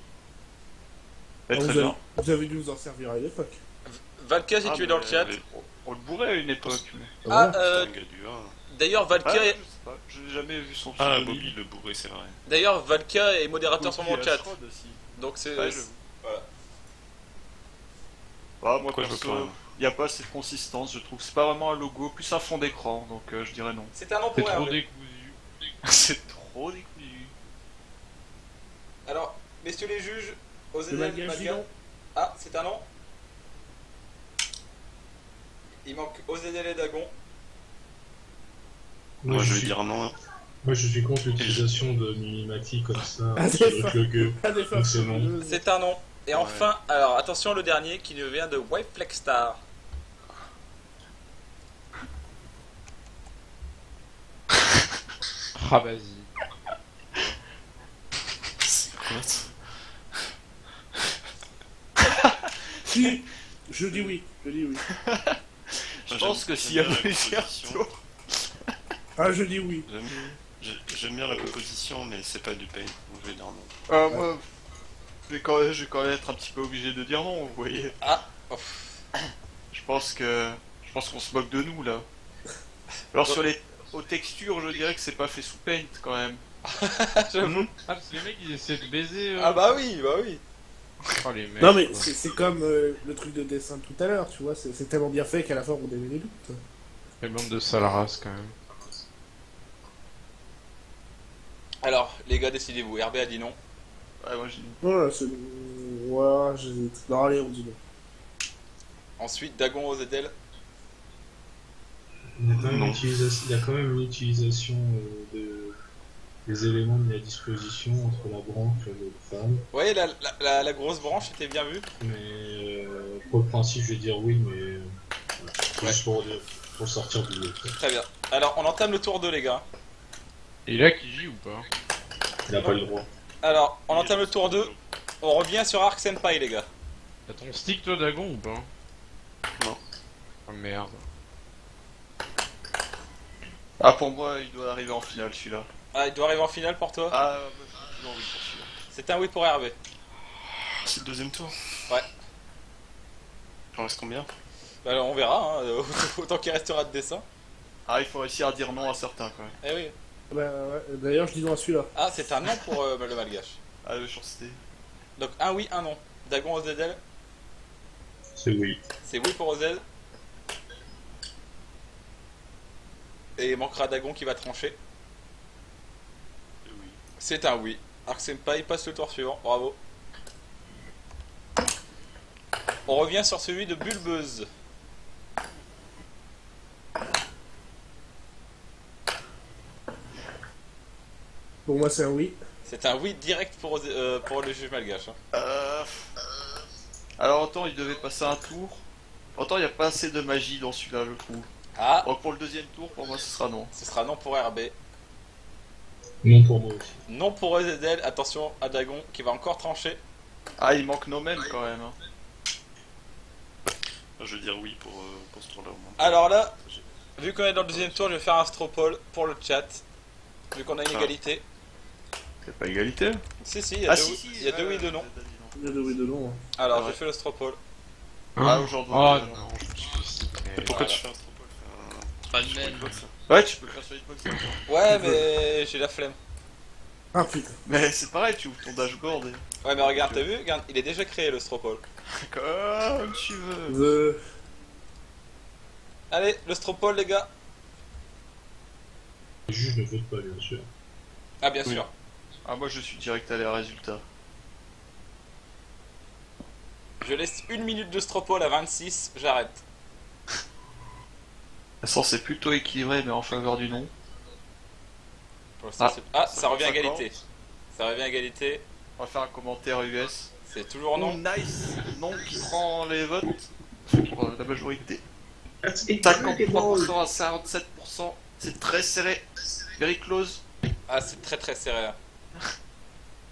Eh, très bien. Vous avez dû vous en servir à l'époque. Valka, si Ah, tu es dans le mais- chat. mais on le bourrait à une époque. Mais... Ah, C'est un gars du 1. d'ailleurs Valka, Ah, je sais pas, je n'ai jamais vu son Ah, pseudonyme. Bobby le bourré, c'est vrai. d'ailleurs Valka est modérateur sur mon Bobby chat. Ashrod aussi. Donc c'est Ouais, j'avoue. voilà. Ah, moi Pourquoi je veux perso, pas, il n'y a pas assez de consistance, je trouve. C'est pas vraiment un logo, plus un fond d'écran, donc je dirais non. C'est un nom C'est pour trop RB. décousu. C'est trop décousu. Alors, messieurs les juges, OZ Le malgache dit Valka. non. Ah, c'est un nom. Il manque OZL et Dagon. Moi, je vais suis... dire non. Moi, je suis contre l'utilisation de Mimimati comme ça, Ah, sur c'est le ça. logo. Pas des Donc c'est non. fameuses. C'est un nom. Et Ouais. enfin, alors attention le dernier qui nous vient de Waveflexstar. Ah, vas-y. C'est quoi ça? Si, je dis oui, je dis oui. Je pense que s'il y a plusieurs tours. Ah, je dis oui. J'aime bien la composition, mais c'est pas du pain. Donc je vais dire non. Moi, je vais quand même être un petit peu obligé de dire non, vous voyez. Ah, Je pense qu'on se moque de nous là. Alors sur aux textures, je dirais que c'est pas fait sous Paint quand même. j'avoue. Ah, parce que les mecs, ils essaient de baiser. Ah bah oui, bah oui. Oh, les mecs. Non, mais quoi. c'est comme le truc de dessin de tout à l'heure, tu vois. C'est tellement bien fait qu'à la fin, on avait des doutes. Les bandes de sales races quand même. Alors, les gars, décidez-vous. RB a dit non. Ouais, moi j'ai dit. Voilà, c'est. Ouais, j'hésite. Non, allez, on dit non. Ensuite, Dagon OZL. Il y a quand même, Non. il y a quand même une utilisation des éléments mis à disposition entre la branche et le fan. Vous voyez, la grosse branche était bien vue. Mais pour le principe, je vais dire oui, mais voilà. Juste pour sortir du lot. Très bien. Alors, on entame le tour 2, les gars. Et là, qui gît ou pas? Il a pas le droit. Alors, on entame le tour 2. On revient sur Arc Senpai, les gars. T'as ton stick toi, Dagon ou pas? Non. Oh merde. Ah, pour moi, il doit arriver en finale celui-là. Ah, il doit arriver en finale pour toi. Ah, non, oui, pour celui-là. C'est un oui pour RB. C'est le deuxième tour. Ouais. J'en reste combien? Bah, alors, on verra, hein, autant qu'il restera de dessin. Ah, il faut réussir à dire non à certains quand même. Eh oui. Bah, ouais. D'ailleurs, je dis non à celui-là. Ah, c'est un non pour le malgache. Ah, le chancité. Donc, un oui, un non. Dagon OZL, C'est oui. c'est oui pour OZ. Et il manquera Dagon qui va trancher. C'est un oui. Arc Senpai passe le tour suivant, bravo. On revient sur celui de Bulbeuse. Pour moi, c'est un oui. C'est un oui direct pour le juge malgache. Hein. Alors autant il devait passer un tour, autant il n'y a pas assez de magie dans celui-là, je trouve. Ah, Donc pour le deuxième tour, pour moi ce sera non. ce sera non pour RB. Non pour moi aussi. Non pour EZL, attention à Dagon qui va encore trancher. Ah, il manque No Man quand même. Hein. Je veux dire oui pour ce tour-là au moins. Alors là, vu qu'on est dans le deuxième tour, je vais faire un stropole pour le chat. Vu qu'on a une Ah. égalité. C'est pas égalité. Si, il y a, Ah deux, si, si, il y a deux oui, deux non. Il y a deux oui, deux non. Alors, Ouais. je fais le stropole. Ah, aujourd'hui. Oh non, je me suis dit, mais- Pourquoi Voilà. tu fais un stropole Pas le même. Ouais, tu peux le faire sur Hitbox. Ouais, mais j'ai la flemme. Ah putain. Mais c'est pareil, tu ouvres ton dashboard et... Ouais, mais regarde, t'as vu? Regarde, il est déjà créé le stropole. Comme tu veux. Allez, le stropole, les gars. Les juges ne votent pas, bien sûr. Ah, bien Oui. sûr. Ah, moi je suis direct à les résultats. Je laisse une minute de stropole à 26, j'arrête. De toute façon, c'est plutôt équilibré, mais en faveur du non. Pour l'instant, Ah. c'est- ah, ça revient à 50. égalité. Ça revient à égalité. On va faire un commentaire US. C'est toujours non. Nice. Non qui prend les votes. Ceux qui prend la majorité. 53% à 47%. C'est très serré. Very close. Ah, c'est très très serré.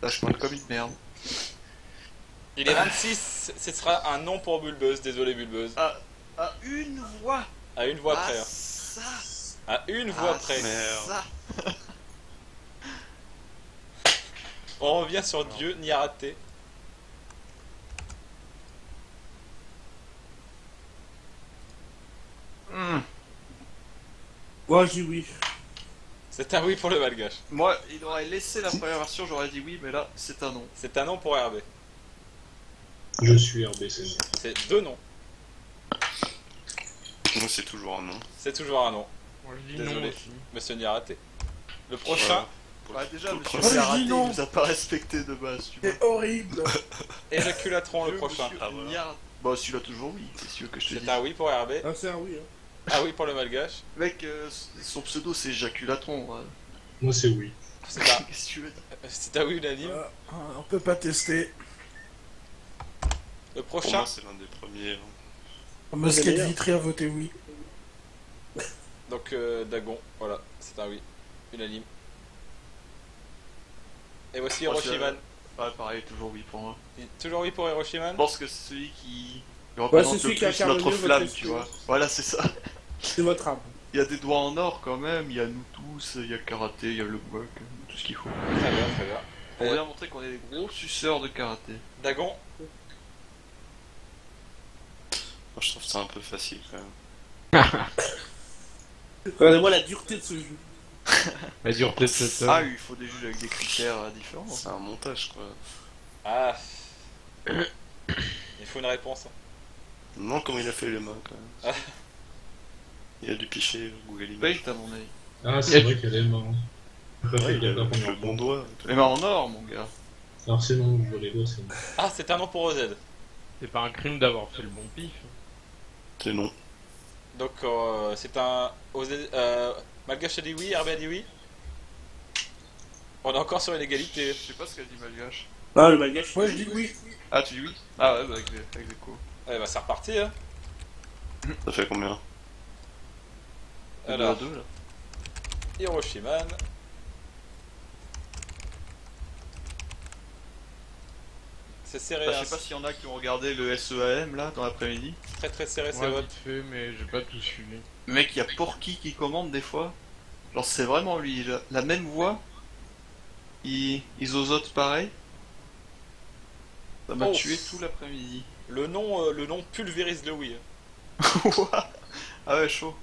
Là, je parle comme une merde. Il est 26, ce sera un non pour Bulbeuse, désolé Bulbeuse. À une voix. À une voix près. hein. Ça. À une voix près. Merde. Ça. On revient sur Dieu ni à rater. Moi, je dis oui. C'est un oui pour le malgache. Moi, il aurait laissé la première version, j'aurais dit oui, mais là, c'est un non. C'est un non pour RB. Je suis RBC. C'est deux non. Moi c'est toujours un non. C'est toujours un non. Moi je dis non Désolé. aussi. Monsieur n'y a raté. Le prochain Bah, déjà, pour le monsieur premier. Sarraté, je dis non. il nous a pas respecté de base, tu vois. C'est horrible. éjaculatron, le Dieu, prochain. monsieur Ah, voilà. Ignard. Bah, celui-là, toujours oui, c'est sûr que je te dis. C'est un oui pour RB. Ah, c'est un oui. Hein. Ah oui pour le malgache. Mec, son pseudo, c'est Éjaculatron. Ouais. Moi, c'est oui. C'est un, Qu'est-ce que tu veux dire? c'est un oui unanime. On peut pas tester. Le Pour prochain, moi c'est l'un des premiers. hein. Musket Vitry a voté oui. donc Dagon, voilà, c'est un oui unanime. Et voici Moi, Hiroshiman. Ouais, pareil, toujours oui pour moi. Toujours oui pour Hiroshiman. Je pense que c'est celui qui représente c'est celui le qui plus incarne notre mieux votre flamme, esprit. tu vois. Voilà, c'est ça. C'est votre âme. Il y a des doigts en or quand même, il y a nous tous, il y a le karaté, il y a le wok, tout ce qu'il faut. Très bien, très bien. On vient montrer qu'on est des gros suceurs de karaté. Dagon, Moi je trouve ça un peu facile quand même. Regardez-moi la dureté de ce jeu. La dureté de cette Ah, il faut des juges avec des critères différents. C'est un montage quoi. ah, il faut une réponse. Non, comment il a fait les mains quand même. Ah. Il a dû picher Google Images. Bait, à mon avis. Ah, c'est vrai qu'elle est marrant. J'ai pas Ouais, fait il a gaffe à le première bon fois. doigt. Les mains en or, mon gars. Alors, c'est non, je vois les doigts, c'est non. Ah, c'est un nom pour OZ. C'est pas un crime d'avoir fait le bon pif. C'est non. Donc c'est un OZ. Malgache a dit oui, RB a dit oui. On est encore sur une égalité. Je sais pas ce qu'a dit Malgache. Ah, le malgache. Moi, je dis oui. Ah, tu dis oui? Ah ouais, bah, avec les coups. Eh bah c'est reparti. Hein. Ça fait combien? Alors, 2 là. Hiroshiman. C'est serré, Bah, hein. je sais pas s'il y en a qui ont regardé le SEAM là dans l'après-midi. C'est très très serré ces Moi votes. vite fait, mais j'ai pas tout suivi. Mec, il y a Porky qui commande des fois. Genre, c'est vraiment lui. Il a la même voix. Il zozote pareil. Ça m'a Oh. tué tout l'après-midi. Le nom pulvérise le oui. Ah ouais, chaud.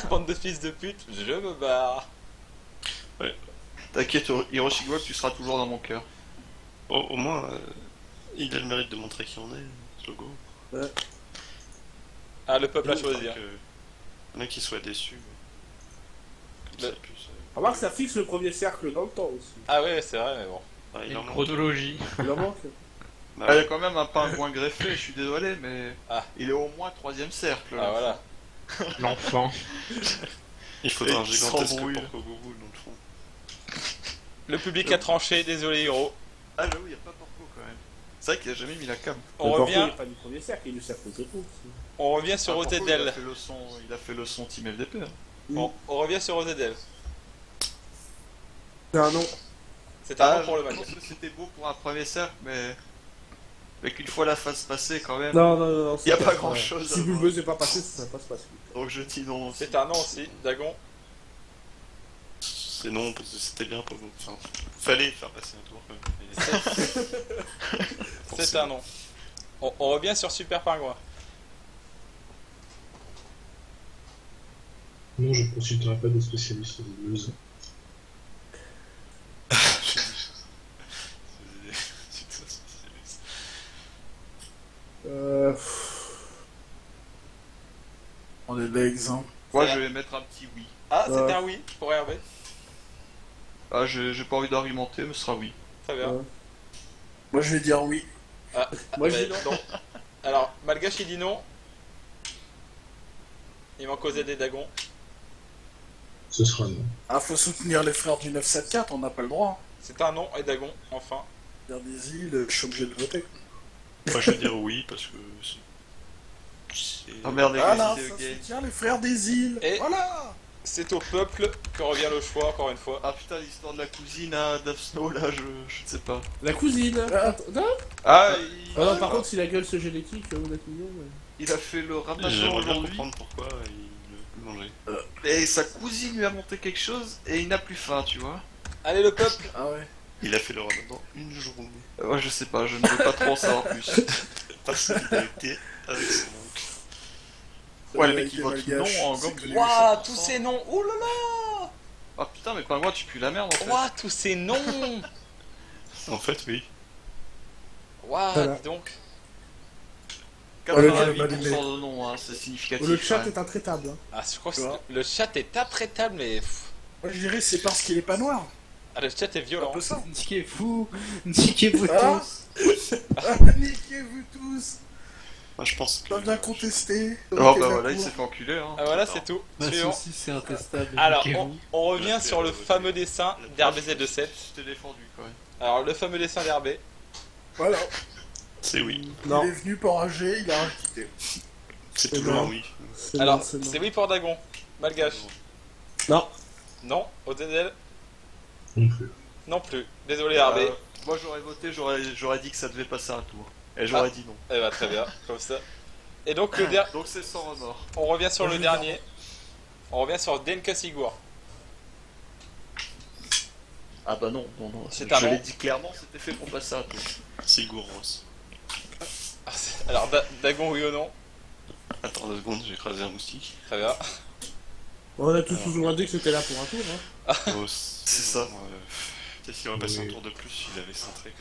Bande de fils de pute, je me barre. T'inquiète, Hiroshima, tu seras toujours dans mon cœur. Au moins, il a le mérite de montrer qui on est, ce logo. Ah, le peuple a choisi. Donc, Hein. il y en a qui soient déçus. Comme Le- ça, plus, Remarque, ça fixe le premier cercle dans le temps aussi. Ah ouais, c'est vrai, mais bon. Ah, il Une en manque. chronologie. Il en manque. Bah, Ah, il y a quand même un pingouin greffé, je suis désolé, mais Ah. il est au moins 3ème cercle. Ah voilà. L'enfant. il faudra Et un qui gigantesque s'embrouille. porco boubou dans le fond. Le public a tranché, désolé Hiro. Ah j'avoue, il n'y a pas Porco quand même. C'est vrai qu'il a jamais mis la cam. On Le Porco, revient, il est pas du premier cercle, il est du cercle tout court. on revient sur Ah, Porco, OZL. il a fait le son Team FDP. hein. On revient sur OZL. C'est un nom. C'est un nom Ah, pour le je match. pense que c'était beau pour un premier cercle, mais... Avec une fois la phase passée quand même. Non. Y a pas grand-chose Si à Bulbeuse n'est pas passé, ça passe pas. Donc je dis non aussi. C'est un nom aussi, Dagon. C'est non, parce que c'était bien pour vous. Enfin, fallait faire passer un tour quand même. Mais- C'est un nom. On revient sur Super Pingouin. Non, je ne consulterai pas de spécialistes de blues. On est l'exemple. Moi je vais mettre un petit oui. Ah, c'était un oui pour RB. Ah j'ai pas envie d'argumenter, mais ce sera oui. Très bien. Ouais. Moi, je vais dire oui. Moi, je Mais dis non. Alors, Malgache il dit non. Il manque OZL et Dagon. Ce sera non. Ah, faut soutenir les frères du 974, on n'a pas le droit. C'est un non et Dagon, enfin. Dire des îles, je suis obligé de voter. Moi je vais dire oui parce que c'est. Ah merde, les Voilà, gars, ça gay. soutient les frères des îles. Et- Voilà. C'est au peuple que revient le choix, encore une fois. Ah putain, l'histoire de la cousine à Dafsno là, je ne sais pas. La cousine. Ah. Non, Ah, par contre, si la gueule se génétique, on est mignon. il a fait le ramadan J'aimerais bien aujourd'hui. comprendre pourquoi il ne peut manger. Et sa cousine lui a monté quelque chose et il n'a plus faim, tu vois. Allez le peuple. Ah ouais. Il a fait le ramadan une journée. Ouais, je sais pas, je ne veux pas trop en savoir plus. Par solidarité avec son oncle. Ouais, le mec il Solidarité vote malgache, non en c'est gomme. connu. Waouh, tous ces noms. Ouh là là. Ah putain, mais pas moi, tu pues la merde en fait. Waouh, tous ces noms. En fait, oui. Waouh, Voilà. dis donc. 88% de non, hein, c'est significatif. Le chat quand même. est intraitable. Hein. Ah, je crois que Tu vois. le chat est intraitable, mais. Moi, je dirais c'est parce qu'il est pas noir. Ah, le chat est C'est un violent. peu ça. Niquez-vous. Niquez-vous Ah. tous. Niquez-vous tous. Moi je pense que. Pas bien contesté. Oh bah voilà, il s'est fait enculer. Hein. Ah, voilà, c'est tout. Ma Suivant. saucisse c'est intestable. Alors, Niquez-vous. on revient sur le fameux dessin d'RBZ27. Je t'ai défendu quand même. Alors, le fameux dessin d'RB. Voilà. C'est oui. Non. Il est venu pour rager, il a quitté. C'est C'est toujours non. un oui. C'est Alors, non, c'est non. c'est oui pour Dagon. Malgache. Non. Non. OZL. Non plus. Non plus. Désolé, RB. Moi j'aurais voté, j'aurais dit que ça devait passer un tour. Et j'aurais dit non. Eh bah, très bien. Comme ça. Et donc, le dernier. Donc c'est sans remords. On revient sur Moi, le je vais dire dernier. On revient sur Denka Sigour. Ah bah non. C'est un Je non. l'ai dit clairement, c'était fait pour passer un tour. C'est Gouros. Alors, Dagon, oui ou non? Attends 2 secondes, j'ai écrasé un moustique. Très bien. On a tous plus ou moins dit que c'était là pour un tour. Hein. Oh, C'est ça. Peut-être qu'il aurait passé Oui. un tour de plus, il avait centré.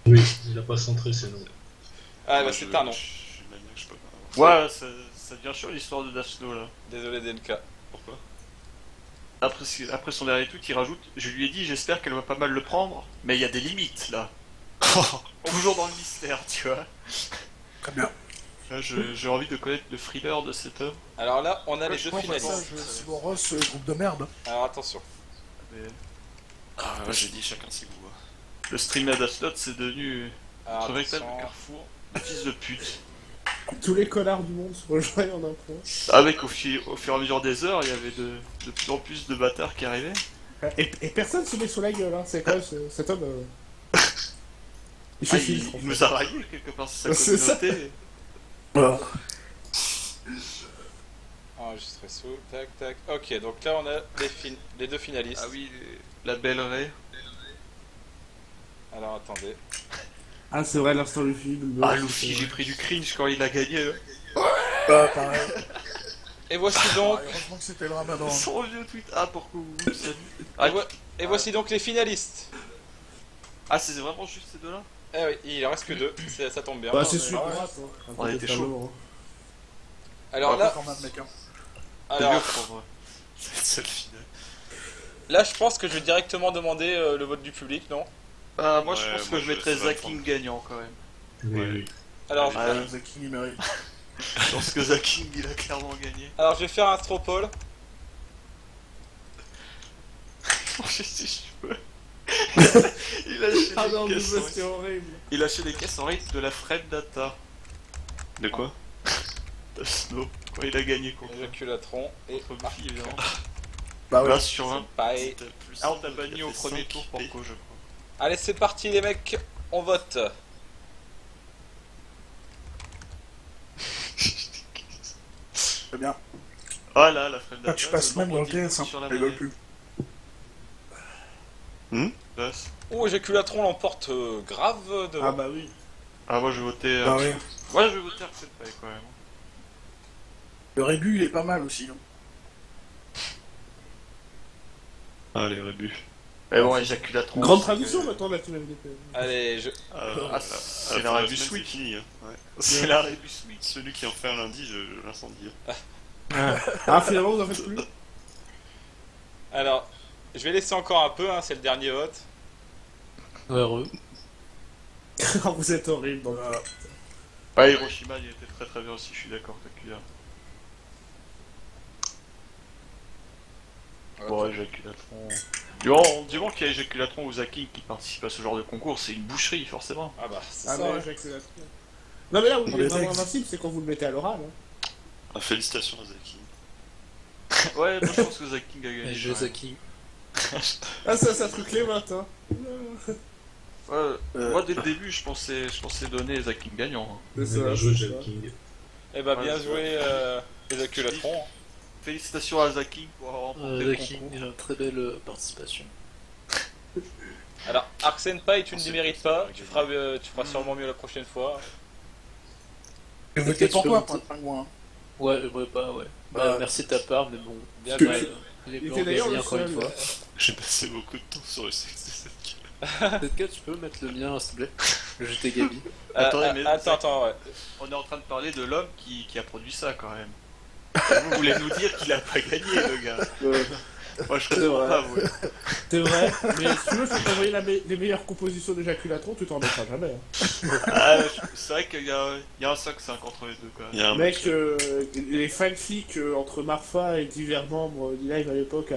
Oui, il a pas centré, c'est non. Ah, Moi, bah, c'est un non. Je suis maniaque, je peux pas. Ouais, ça devient chiant l'histoire de Dafsno là. Désolé, Denka. Pourquoi? Après son dernier tweet, il rajoute: je lui ai dit, j'espère qu'elle va pas mal le prendre, mais il y a des limites là. Toujours dans le mystère, tu vois. Très bien. Là, j'ai envie de connaître le thriller de cette œuvre. Alors là, on a les je deux crois Bon, finalistes. passage, Simon Ross, groupe de merde. Alors, attention. Mais Ah, ouais, j'ai dit chacun ses goûts. le stream à Dafsno, c'est devenu Alors, un véritable attention. carrefour de fils de pute. Tous les connards du monde se rejoignent en un point. Avec au fur et à mesure des heures, il y avait de plus en plus de bâtards qui arrivaient. Et personne se met sur la gueule. Hein. C'est quand même cet homme. Il Ah, fait filtre. en il fait. nous a raillés quelque part, c'est sa C'est ça. communauté. Voilà. Enregistré sous. Tac, tac. Ok, donc là, on a les deux finalistes. Ah oui, la belle Ray. Alors, attendez. Ah, c'est vrai, l'instant Luffy. Ah Luffy, j'ai pris du cringe quand il a gagné. Bah, pareil. Et voici donc. Heureusement que c'était le ramadan. Son vieux tweet. Ah pourquoi vous salut. Et voici donc les finalistes. Ah c'est vraiment juste ces deux-là. Eh oui, il en reste que deux. Ça tombe bien. Bah, c'est mais- sûr. Ah ouais. grave, hein. On a été chaud. Alors Pas là, quand même, mec, hein. C'est alors, mieux pour moi. Cette seule finale. Là, je pense que je vais directement demander le vote du public, non? Moi je Ouais, pense moi, que je je- mettrais ça va Zaking prendre. gagnant quand même. Oui, Ouais. oui. Alors, Ah, Zaki, il mérite. Je pense que Zaking il a clairement gagné. alors, je vais faire un straw poll. Si je peux. Il a acheté Ah des non, mais caisses en- c'est horrible. Il a acheté des caisses en rythme de la Fred Data. De quoi? De Snow. Quand il a gagné contre Éjaculatron et contre Buffy évidemment. Bah ouais. 20 sur 20. pareil. Ah on t'a banni au premier tour Porco je crois. Allez, c'est parti, les mecs. On vote. C'est bien. Ah là la Fred Data. Ah, tu passes même dans le TS, hein. sur la Je rigole manette. plus. Passe. Oh, Éjaculatron l'emporte grave devant. Ah bah oui. Ah moi je vais voter. Bah ouais. Moi je vais voter Arsène Paye quand même. Le Rébu, il est pas mal aussi. Hein. Allez, Rébu. Mais bon éjaculatron. Grande c'est tradition que- maintenant de la Team MDP. Allez, Ah, c'est la la Rébu Rébu Sweet. Sweet. Fini, hein. Ouais. C'est la Rébu Sweet. Celui qui en fait un lundi, je l'incendie. Ah finalement vous en faites plus. alors, je vais laisser encore un peu, hein, c'est le dernier vote. Heureux. Vous êtes horrible donc. Ouais Hiroshima il était très très bien aussi je suis d'accord Takula. Bon éjaculatron. Du moment qu'il y a éjaculatron ou Zaking qui participe à ce genre de concours c'est une boucherie forcément. Ah bah, c'est Ah ça. mais j'accélère. Non mais là où il On est est vraiment ex. invincible c'est quand vous le mettez à l'oral. Hein. Ah, félicitations à Zaki. Ouais moi je pense que Zaking a gagné. Et je Zaki. Ah ça truc les maths hein. Ouais, moi dès le début je pensais donner Zaking gagnant. Hein. C'est ça, Bien joué, c'est Jack ça. King. Eh bah, Ouais, bien c'est joué, Éjaculatron. Félicitations à Zaking pour avoir remporté le Zaki, concours. très belle participation. Alors, Arsène Paille, tu ne Ah, les c'est- mérites pas. c'est Tu feras sûrement mieux la prochaine fois. Je vais Peut-être voter pour tu peux toi, voter. pour le pingouin. Ouais, ouais, bah ouais. Bah, merci de ta part, mais bon. Bien Tu- joué. Les Il blancs était d'ailleurs gagnent le encore une seul. fois. J'ai passé beaucoup de temps sur le sexe de cette gueule. Peut-être que tu peux mettre le mien, s'il te plaît. Le GT Gabi. Attendez, mais- Attends, ouais. On est en train de parler de l'homme qui a produit ça quand même. Vous voulez nous dire qu'il a pas gagné le gars. Moi je C'est comprends vrai. pas vous. C'est vrai, mais si tu veux, je peux t'envoyer les meilleures compositions d'éjaculatron, tu t'en mettras jamais. Hein. Ah, c'est vrai qu'il y a un 5-5 entre les deux quand Il même. y a un Mec, les fanfics entre Marfa et divers membres d'E-Live à l'époque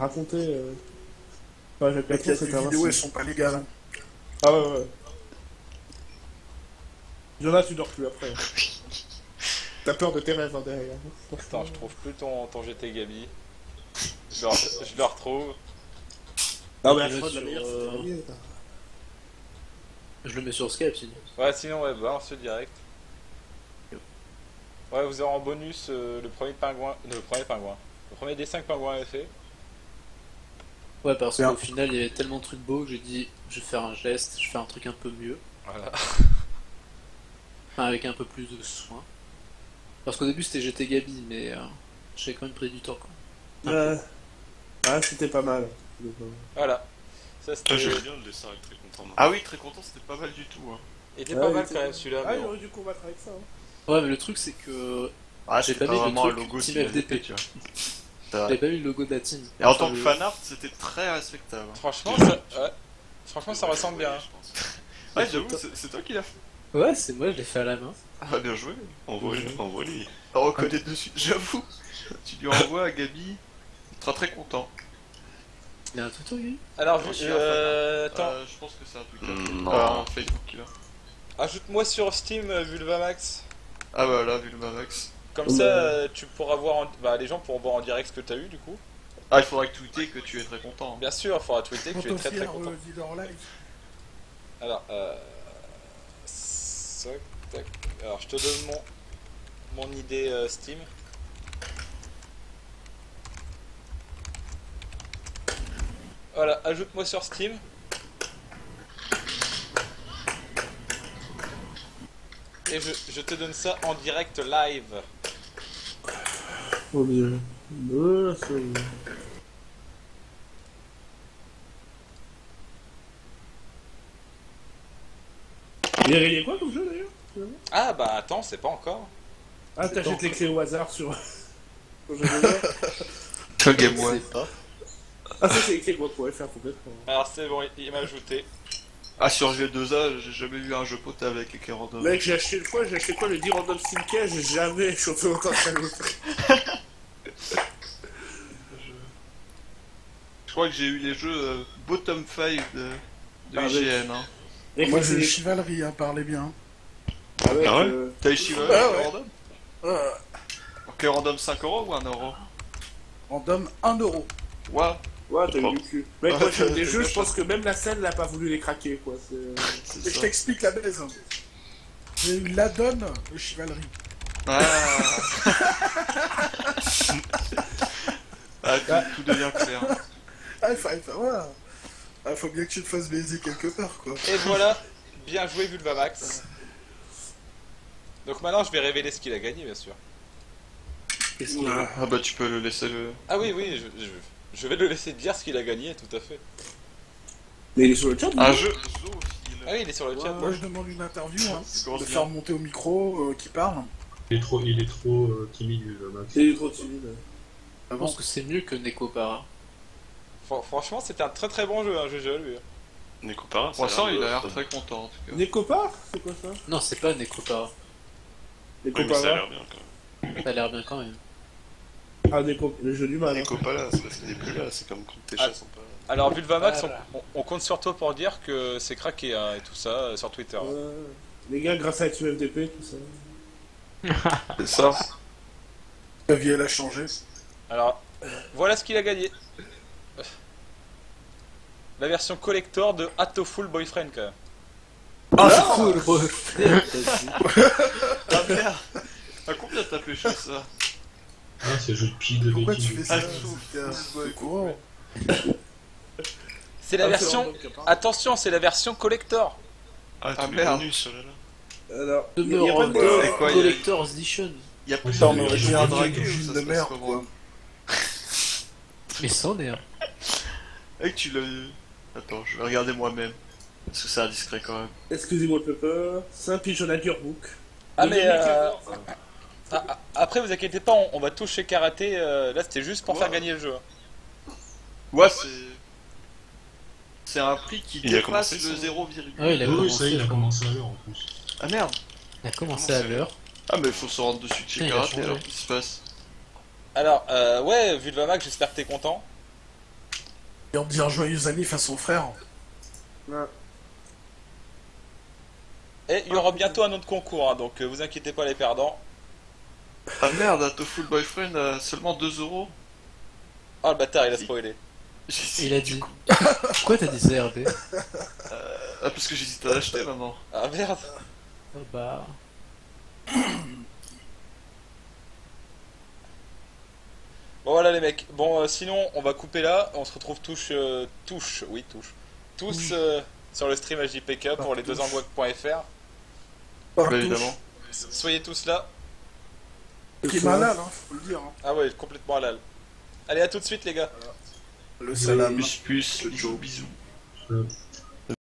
racontaient. Enfin, Les éjaculatron, pièces c'était de un vidéo, elles insigne. sont pas légales. Hein. Ah ouais, ouais. Il y en a, tu dors plus après. T'as peur de tes rêves hein, derrière. Attends, je trouve plus ton GT Gabi. Je le retrouve. Non, mais à Je chaque fois, de la sur, meilleure, c'est la mienne. Je le mets sur Skype, sinon. Ouais, sinon, ouais, balance le direct. Ouais, vous aurez en bonus le premier pingouin. Le premier des 5 pingouins fait. Ouais, parce Bien. qu'au final, il y avait tellement de trucs beaux que j'ai dit, je vais faire un geste, je fais un truc un peu mieux. Voilà. Enfin, avec un peu plus de soin. Parce qu'au début, c'était GT Gabi, mais j'ai quand même pris du temps, quoi. Ouais. Ah, c'était pas mal. Voilà. Ça, Ah, c'était. j'aime bien le dessin, avec très content. Ah oui, très content, c'était pas mal du tout. Hein. Il était Ouais, pas il mal était- quand même celui-là. Ah, mais il bon. aurait dû combattre avec ça. Hein. Ouais, mais le truc, c'est que Ah, J'ai c'était pas mis le vraiment un truc logo Team Team FDP. tu vois. j'avais pas eu le logo de la team. Et en Enfin, tant que le- fanart, c'était très respectable. hein. Franchement, ça ressemble bien. Je pense. Ouais, j'avoue, c'est toi qui l'as fait. Ouais, c'est moi, je l'ai fait à la main. Ah, bah, bien joué. Envoie-lui. On reconnaît de suite, j'avoue. Tu lui envoies à Gabi, il sera très content. Il y a un tuto, Gabi Alors, Non, je- c'est un fan. attends, Je pense que c'est un Twitter. Non. Un Facebook qui l'a. ajoute-moi sur Steam Vulvamax. Ah bah là, vu le Mavax. Comme ça, tu pourras voir. Les gens pourront voir en direct ce que t'as eu du coup. Ah, il faudra que tweeter que tu es très content. Bien sûr, il faudra tweeter que tu es très très Potentiel content. dealer live. Alors, tac. Alors, je te donne mon idée Steam. Voilà, ajoute-moi sur Steam. Et je te donne ça en direct live. Oh Dieu. Il a gagné quoi comme jeu d'ailleurs finalement. Ah bah attends, c'est pas encore. Ah, t'achètes les clés au hasard sur. sur jeu de jeu. Un Game Je One. sais pas. Ah, ça, c'est écrit avec pour faire complètement. Alors c'est bon, il m'a ajouté. Ah, sur G2A, j'ai jamais vu un jeu potable avec écrit random. Mec, j'ai acheté quoi le 10 Random Syndicate, j'ai jamais chopé autant que ça l'autre. Je crois que j'ai eu les jeux bottom 5 de Ah, IGN. Hein. Mec, Moi, c'est j'ai des- Chevalerie, hein, parlez bien. Ah ouais, Ah ouais T'as eu Shiva Ah ouais. random Euh, Ok, random 5€ ou 1€? Random 1€. Ouah, Ouais, t'as eu Bon. du cul. Mec, moi, j'ai eu des jeux, je pense que même la scène n'a pas voulu les craquer, quoi. C'est... Et je t'explique la baise. Hein. J'ai eu l'Adon de Chevalerie. Ah, ah tout devient clair. Ah, voilà. Ah, faut bien que tu te fasses baiser quelque part, quoi. Et voilà, bien joué Vulvamax. Donc maintenant je vais révéler ce qu'il a gagné bien sûr. Qu'est-ce qu'il a Ah bah tu peux le laisser le... Ah oui, oui, je vais le laisser dire ce qu'il a gagné, tout à fait. Mais il est sur le chat, Un lui. jeu Ah oui, il est sur le chat. Moi, je demande une interview, hein. commence De bien. faire monter au micro, qui parle. Il est trop timide, le Max. Il est trop timide. Je pense que c'est mieux que Nekopara. Franchement, c'était un très très bon jeu, hein, GG lui. Nekopara, Pour l'instant, il a l'air très très content en tout cas. Nekopar? C'est quoi ça? Non, c'est pas Nekopara. Oui, mais ça a Nekopara? l'air bien quand même. Ça a l'air bien quand même. Ah, le jeu du mal. hein. Nekopala, c'est parce qu'il est plus là, c'est comme quand tes chats sont pas là. Alors Vulvamax, Voilà. on compte sur toi pour dire que c'est craqué hein, et tout ça sur Twitter. Ouais. Les gars, grâce à FDP, tout ça. C'est ça. La vie, elle a changé. Alors, voilà ce qu'il a gagné. La version collector de Hatoful Boyfriend quand même. Ah, c'est cool, bro. Vas-y. Ah merde. À combien t'as pêché ça? Ah, c'est le jeu de pile de Pourquoi Viking. tu fais ça, Ah, c'est courant. C'est la version... Attention, c'est la version collector. Ah, Ah, tous les merde. bonus, oh là là. Alors, The il y a pas de... Mirror c'est quoi, Collector's Edition. Y'a plus Putain, de on aurait jeux dit à un draguer vieux ou film ça de se passe merde, comment? quoi. Mais c'en est un. Mec, tu l'as eu. Attends, je vais regarder moi-même. Parce que c'est indiscret quand même. Excusez-moi le pepper. Saint-Pigeon Book. Ah mais après vous inquiétez pas, on va toucher karaté. Là c'était juste pour faire gagner le jeu. Ouais, c'est. C'est un prix qui Il a dépasse commencé, le ça. 0, Ah, il a Oui, commencé. ça y est, il a commencé à l'heure en plus. Ah merde. Il a commencé à l'heure. Ah mais faut se rendre dessus de chez Putain, il a Karaté changé. alors qu'est-ce qui se passe? Alors ouais, Vulvamax, j'espère que t'es content. Et on dit un joyeux anniv à son frère. Et il y aura bientôt un autre concours, hein, donc vous inquiétez pas les perdants. Ah merde, Hatoful Boyfriend a seulement 2€. Oh le bâtard, il a spoilé. Il a dit. Pourquoi t'as dit CRB? Ah parce que j'hésite à l'acheter maintenant. Ah merde. Ah bah. Bon voilà les mecs. Bon sinon on va couper là. On se retrouve tous sur le stream HJPK pour les deuxangouac.fr. Bah évidemment. Soyez tous là. Qui est malade, hein, faut le dire. Hein. Ah ouais, complètement halal. Allez à tout de suite les gars. Le salam. Plus, bisous, bisous. Euh,